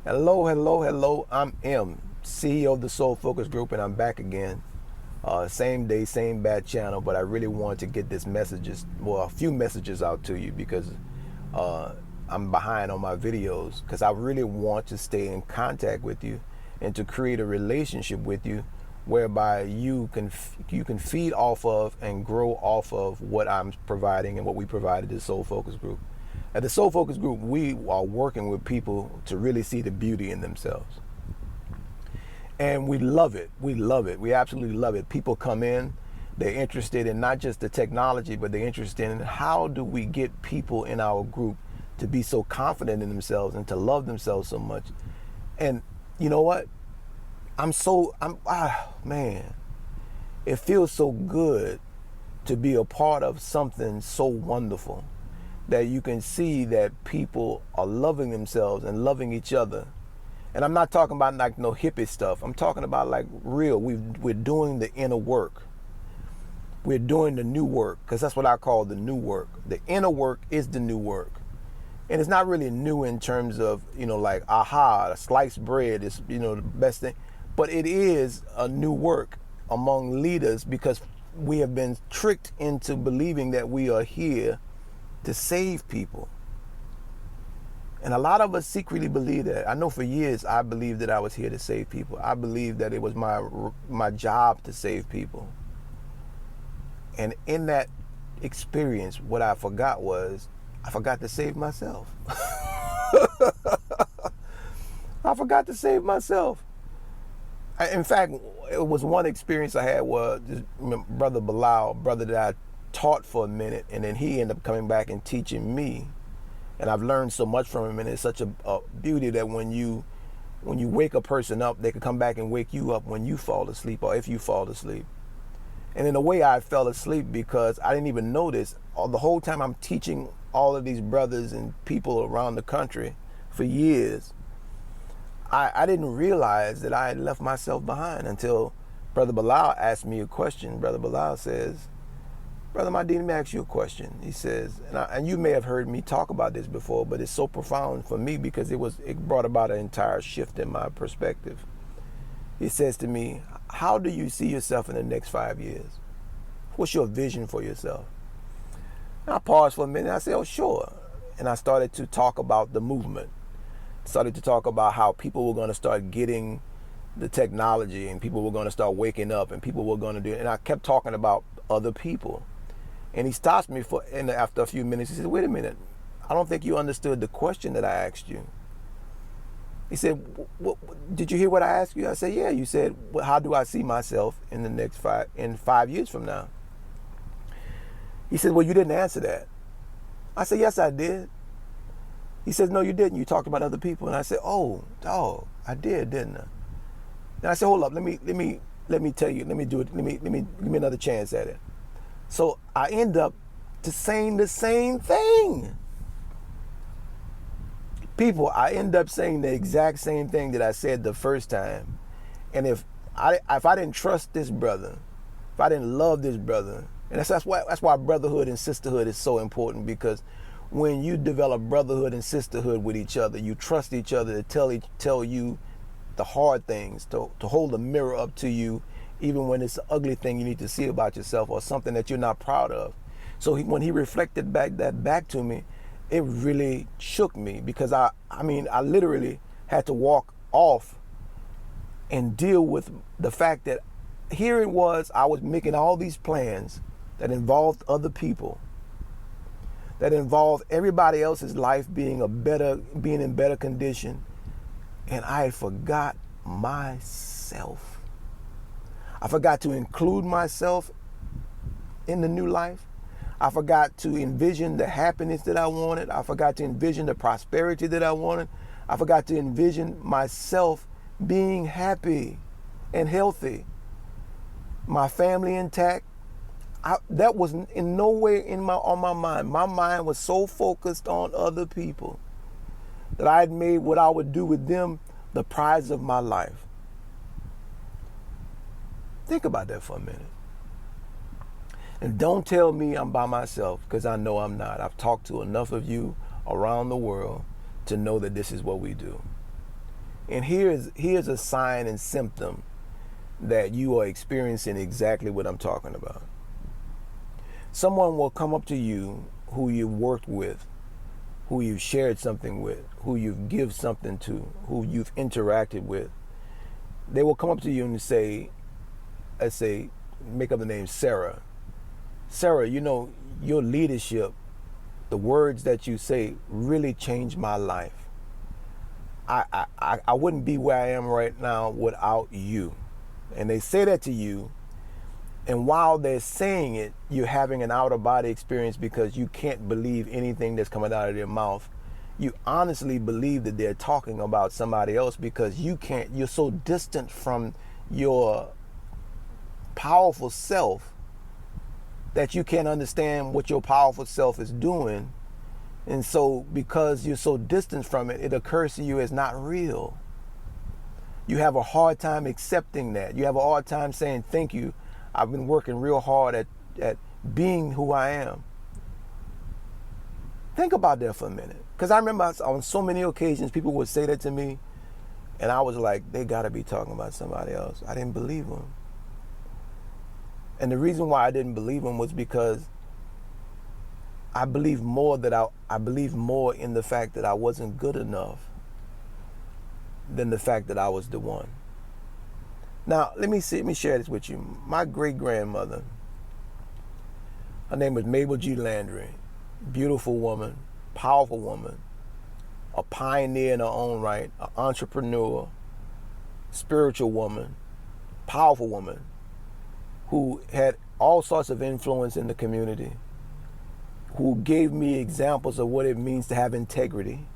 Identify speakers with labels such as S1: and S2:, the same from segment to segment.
S1: Hello, hello, hello. I'm M, CEO of the Soul Focus Group, and I'm back again. Same day, same bad channel, but I really want to get a few messages out to you because I'm behind on my videos because I really want to stay in contact with you and to create a relationship with you whereby you can feed off of and grow off of what I'm providing and what we provide at the Soul Focus Group. At the Soul Focus Group, we are working with people to really see the beauty in themselves. And we love it. We love it. We absolutely love it. People come in, they're interested in not just the technology, but they're interested in how do we get people in our group to be so confident in themselves and to love themselves so much. And you know what? Man, it feels so good to be a part of something so wonderful that you can see that people are loving themselves and loving each other. And I'm not talking about like no hippie stuff. I'm talking about like real. We're doing the inner work. We're doing the new work, because that's what I call the new work. The inner work is the new work. And it's not really new in terms of, like, a sliced bread is, the best thing. But it is a new work among leaders because we have been tricked into believing that we are here to save people. And a lot of us secretly believe that. I know for years I believed that I was here to save people. I believed that it was my job to save people. And in that experience, what I forgot to save myself. I forgot to save myself. In fact, it was one experience I had where this brother Bilal, brother that I taught for a minute, and then he ended up coming back and teaching me. And I've learned so much from him, and it's such a beauty that when you wake a person up, they can come back and wake you up when you fall asleep or if you fall asleep. And in a way, I fell asleep because I didn't even notice. The whole time I'm teaching all of these brothers and people around the country for years, I didn't realize that I had left myself behind until Brother Bilal asked me a question. Brother Bilal says, "Brother Mahdi, let me ask you a question." He says, and you may have heard me talk about this before, but it's so profound for me because it brought about an entire shift in my perspective. He says to me, "How do you see yourself in the next 5 years? What's your vision for yourself?" And I paused for a minute. I said, "Oh, sure." And I started to talk about the movement. Started to talk about how people were going to start getting the technology and people were going to start waking up and people were going to do it. And I kept talking about other people. And he stops me and after a few minutes, he said, "Wait a minute. I don't think you understood the question that I asked you." He said, "Did you hear what I asked you?" I said, "Yeah." You said, "Well, how do I see myself in the next 5 years from now?" He said, "Well, you didn't answer that." I said, "Yes, I did." He says, "No, you didn't. You talked about other people." And I said, "Oh, dog, I did, didn't I?" And I said, "Hold up, let me tell you, let me do it, give me another chance at it." So I end up saying the same thing. People, I end up saying the exact same thing that I said the first time. And if I didn't trust this brother, if I didn't love this brother, and that's why brotherhood and sisterhood is so important, because when you develop brotherhood and sisterhood with each other, you trust each other to tell you the hard things, to hold a mirror up to you, even when it's an ugly thing you need to see about yourself or something that you're not proud of. So when he reflected back to me, it really shook me because I literally had to walk off and deal with the fact that here it was, I was making all these plans that involved other people, that involved everybody else's life being in better condition, and I forgot myself. I forgot to include myself in the new life. I forgot to envision the happiness that I wanted. I forgot to envision the prosperity that I wanted. I forgot to envision myself being happy and healthy, my family intact. That was in no way on my mind. My mind was so focused on other people that I had made what I would do with them the prize of my life. Think about that for a minute. And don't tell me I'm by myself, because I know I'm not. I've talked to enough of you around the world to know that this is what we do. And here's a sign and symptom that you are experiencing exactly what I'm talking about. Someone will come up to you who you've worked with, who you've shared something with, who you've given something to, who you've interacted with. They will come up to you and say, let's say, make up the name Sarah. Sarah, you know, your leadership, the words that you say really changed my life. I wouldn't be where I am right now without you. And they say that to you, and while they're saying it, you're having an out-of-body experience because you can't believe anything that's coming out of their mouth. You honestly believe that they're talking about somebody else because you're so distant from your powerful self that you can't understand what your powerful self is doing. And so because you're so distant from it, it occurs to you as not real. You have a hard time accepting that. You have a hard time saying, thank you. I've been working real hard at being who I am. Think about that for a minute. Because I remember on so many occasions, people would say that to me, and I was like, they got to be talking about somebody else. I didn't believe them. And the reason why I didn't believe them was because I believe more in the fact that I wasn't good enough than the fact that I was the one. Now, let me share this with you. My great-grandmother, her name was Mabel G. Landry, beautiful woman, powerful woman, a pioneer in her own right, an entrepreneur, spiritual woman, powerful woman, who had all sorts of influence in the community, who gave me examples of what it means to have integrity.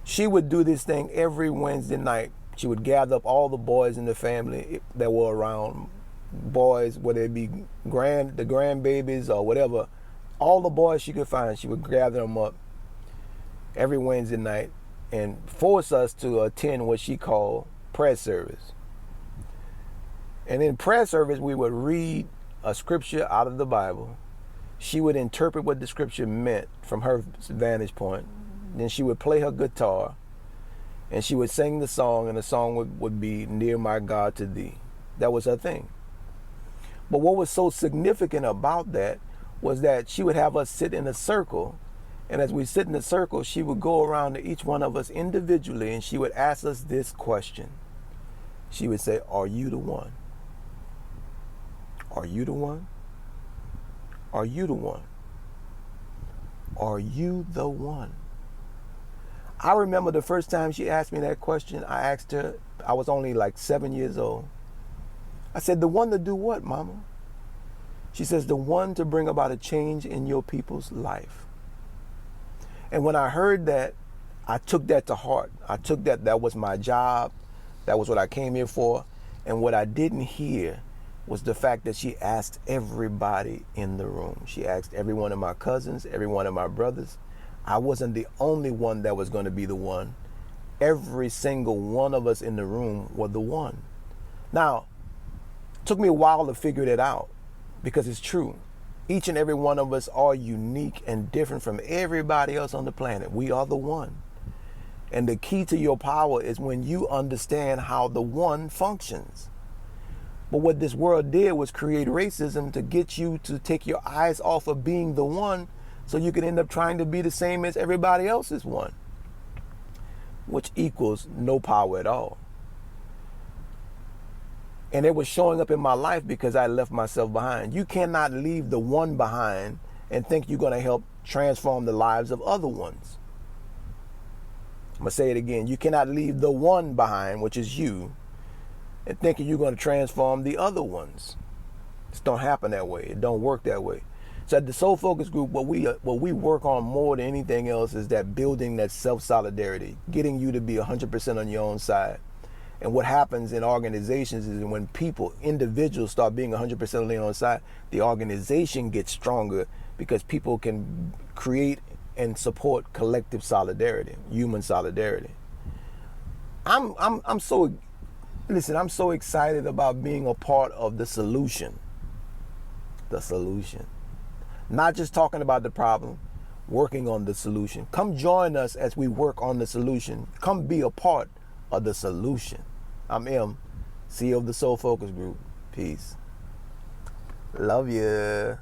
S1: She would do this thing every Wednesday night. She would gather up all the boys in the family that were around, boys, whether it be the grandbabies or whatever, all the boys she could find, she would gather them up every Wednesday night and force us to attend what she called prayer service. And in prayer service, we would read a scripture out of the Bible. She would interpret what the scripture meant from her vantage point. Then she would play her guitar and she would sing the song, and the song would be Near My God to Thee. That was her thing. But what was so significant about that was that she would have us sit in a circle, and as we sit in the circle, she would go around to each one of us individually and she would ask us this question. She would say, are you the one? Are you the one? Are you the one? Are you the one? I remember the first time she asked me that question, I asked her, I was only like 7 years old. I said, the one to do what, Mama? She says, the one to bring about a change in your people's life. And when I heard that, I took that to heart. I took that was my job. That was what I came here for. And what I didn't hear was the fact that she asked everybody in the room. She asked every one of my cousins, every one of my brothers. I wasn't the only one that was going to be the one. Every single one of us in the room were the one. Now, it took me a while to figure that out because it's true. Each and every one of us are unique and different from everybody else on the planet. We are the one. And the key to your power is when you understand how the one functions. But what this world did was create racism to get you to take your eyes off of being the one so you can end up trying to be the same as everybody else's one, which equals no power at all. And it was showing up in my life because I left myself behind. You cannot leave the one behind and think you're going to help transform the lives of other ones. I'm going to say it again. You cannot leave the one behind, which is you, and thinking you're going to transform the other ones. It don't happen that way. It don't work that way. So at the Soul Focus Group, what we work on more than anything else is that building that self-solidarity, getting you to be 100% on your own side. And what happens in organizations is when people, individuals start being 100% on their own side, the organization gets stronger because people can create and support collective solidarity, human solidarity. I'm so excited about being a part of the solution. The solution. Not just talking about the problem, working on the solution. Come join us as we work on the solution. Come be a part of the solution. I'm M, CEO of the Soul Focus Group. Peace. Love ya.